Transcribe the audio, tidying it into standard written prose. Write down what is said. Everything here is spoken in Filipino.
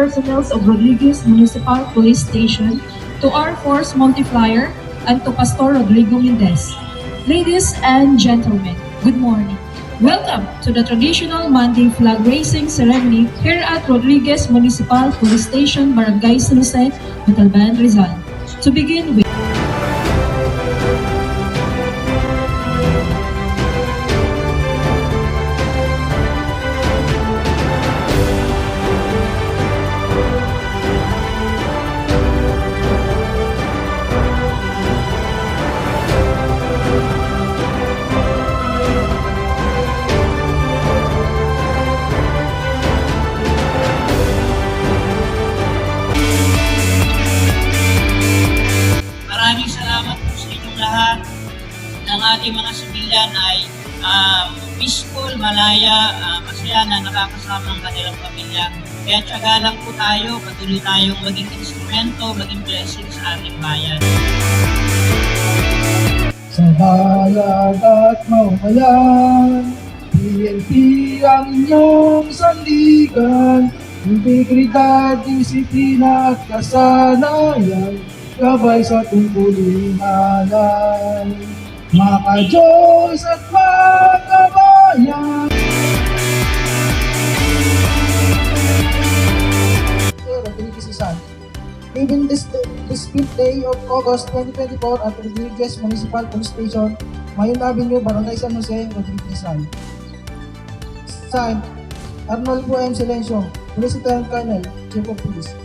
personnel of Rodriguez Municipal Police Station, to our Force Multiplier, and to Pastor Rodrigo Mendez. Ladies and gentlemen, good morning. Welcome to the traditional Monday flag raising ceremony here at Rodriguez Municipal Police Station, Barangay San Jose, Montalban, Rizal. To begin with, maraming salamat po sa inyong lahat ng ating mga sibilyan ay peaceful, malaya, masaya na nakakasama ang kanilang pamilya. Kaya tiyaga lang po tayo, patuloy tayong maging instrumento, maging blessing sa ating bayan. Sa bayad at mamayan, PNP ang inyong sandigan, integridad, disiplina at kasanayan, gabay sa tungkulin alay. Maka-Diyos at makabayan. Rodriguez Rizal. Given this 5th day of August 2024 at Rodriguez Municipal Police Station, Mayon Avenue, Barangay San Jose, Rodriguez Rizal. Signed, Arnold M. Silencio, Police Lieutenant Colonel, Chief of Police.